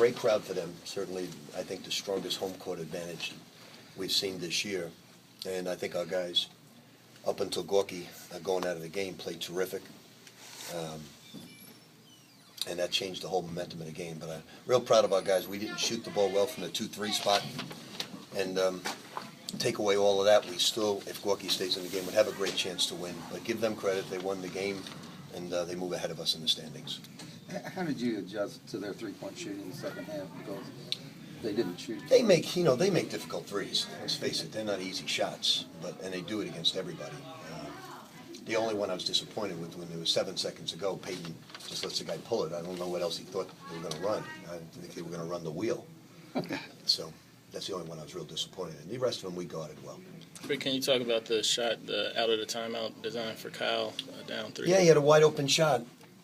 great crowd for them. Certainly, I think the strongest home court advantage we've seen this year. And I think our guys, up until Gorky going out of the game, played terrific. And that changed the whole momentum of the game. But I'm real proud of our guys. We didn't shoot the ball well from the 2-3 spot. And take away all of that, we still, if Gorky stays in the game, would have a great chance to win. But give them credit. They won the game, and they move ahead of us in the standings. How did you adjust to their three-point shooting in the second half? Because they didn't shoot. They make difficult threes. Let's face it, they're not easy shots, and they do it against everybody. The only one I was disappointed with when there was 7 seconds to go, Peyton just lets the guy pull it. I don't know what else he thought they were going to run. I didn't think they were going to run the wheel. So that's the only one I was real disappointed in. The rest of them we guarded well. Rick, can you talk about the shot out of the timeout design for Kyle down 3? Yeah, he had a wide open shot.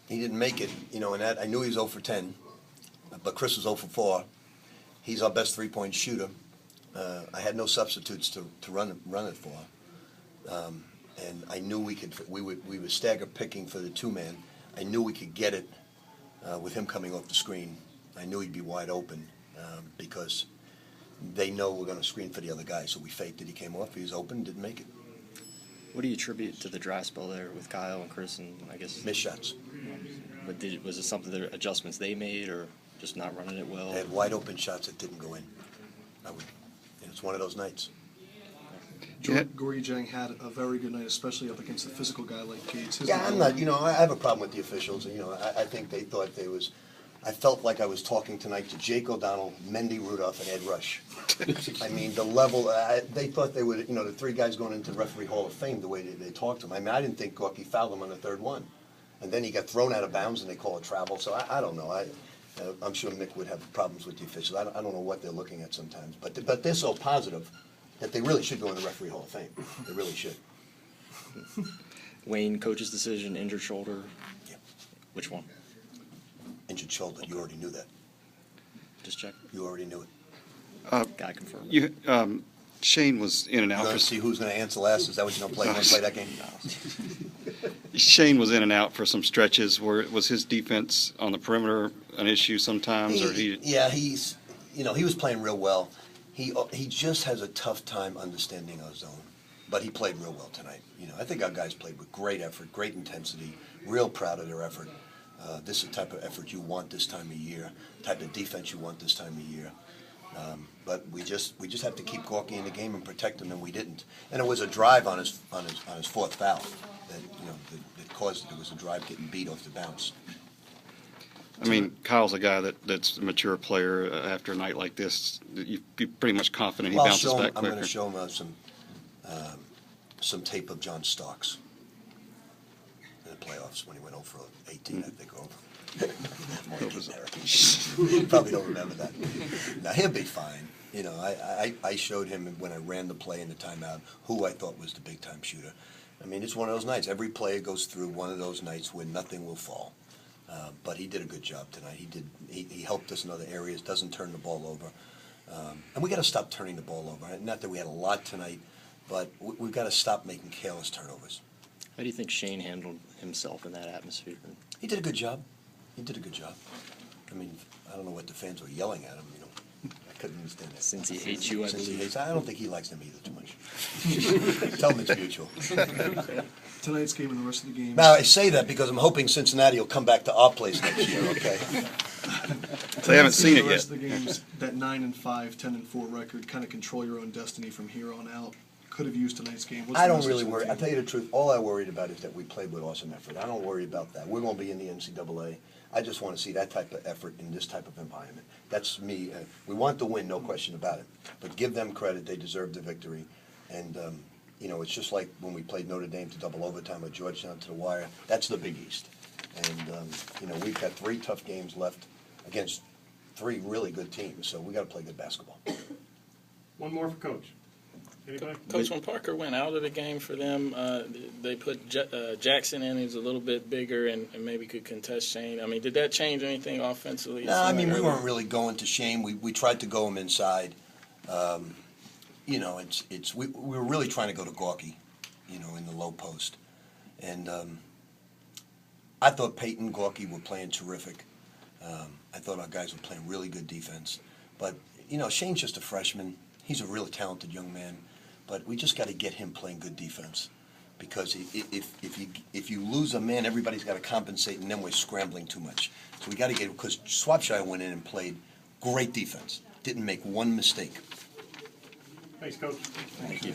He didn't make it, and that I knew he was 0 for 10, but Chris was 0 for 4. He's our best three-point shooter. I had no substitutes to run it for, and I knew we were stagger picking for the two-man. I knew we could get it with him coming off the screen. I knew he'd be wide open because they know we're going to screen for the other guy. So we faked it. He came off. He was open. Didn't make it. What do you attribute to the dry spell there with Kyle and Chris and I guess missed shots? But was it something that adjustments they made or just not running it well? They had wide open shots that didn't go in. It's one of those nights. Gorgie Jang had a very good night, especially up against a physical guy like Gates. I'm not. I have a problem with the officials. I think they thought they was. I felt like I was talking tonight to Jake O'Donnell, Mendy Rudolph, and Ed Rush. I mean, the level, they thought they would, the three guys going into the Referee Hall of Fame, the way they talked to him. I mean, I didn't think Gorky fouled him on the third one. And then he got thrown out of bounds and they call it travel. So I don't know. I'm sure Mick would have problems with the officials. I don't know what they're looking at sometimes. But they're so positive that they really should go in the Referee Hall of Fame. They really should. Wayne, coach's decision, injured shoulder. Yeah. Which one? Injured shoulder. You already knew that. Just check. You already knew it. Guy confirmed. Shane was in and out. You're going to see who's going to answer last? Is that what you're going to play that game? Shane was in and out for some stretches. Was his defense on the perimeter an issue sometimes? Yeah, he was playing real well. He just has a tough time understanding our zone, but he played real well tonight. I think our guys played with great effort, great intensity. Real proud of their effort. This is the type of effort you want this time of year, type of defense you want this time of year. But we just have to keep Gorky in the game and protect him, and we didn't. And it was a drive on his fourth foul that caused it. It was a drive getting beat off the bounce. I mean, Kyle's a guy that's a mature player. After a night like this, you'd be pretty much confident he bounces back quicker. I'm going to show him some tape of John Starks in the playoffs when he went 0 for 18, I think, over. You probably don't remember that. Now, he'll be fine. I showed him when I ran the play in the timeout who I thought was the big-time shooter. I mean, it's one of those nights. Every player goes through one of those nights where nothing will fall. But he did a good job tonight. He helped us in other areas, doesn't turn the ball over. And we got to stop turning the ball over. Not that we had a lot tonight, but we've got to stop making careless turnovers. How do you think Shane handled himself in that atmosphere? He did a good job. He did a good job. I mean, I don't know what the fans were yelling at him, I couldn't understand that. Since he hates you, I believe. I don't think he likes them either too much. Tell him it's mutual. Tonight's game and the rest of the game. Now, I say that because I'm hoping Cincinnati will come back to our place next year, okay? They haven't seen it The yet. rest of the games, that 9-5, 10-4 record, kind of control your own destiny from here on out. Could have used tonight's game. I don't really worry. I'll tell you the truth. All I worried about is that we played with awesome effort. I don't worry about that. We're going to be in the NCAA. I just want to see that type of effort in this type of environment. That's me. We want to win, no question about it. But give them credit. They deserve the victory. And, it's just like when we played Notre Dame to double overtime or Georgetown to the wire. That's the Big East. And, we've got 3 tough games left against 3 really good teams. So we got to play good basketball. One more for Coach. Anybody? Coach, when Parker went out of the game for them, they put Jackson in. He was a little bit bigger and maybe could contest Shane. I mean, did that change anything offensively? No, I mean, we weren't really going to Shane. We tried to go him inside. We were really trying to go to Gorky, in the low post. And I thought Peyton, Gorky were playing terrific. I I thought our guys were playing really good defense. But, Shane's just a freshman. He's a really talented young man. But we just got to get him playing good defense. Because if you lose a man, everybody's got to compensate, and then we're scrambling too much. So we got to get, because Swapshire went in and played great defense. Didn't make one mistake. Thanks, Coach. Thank you.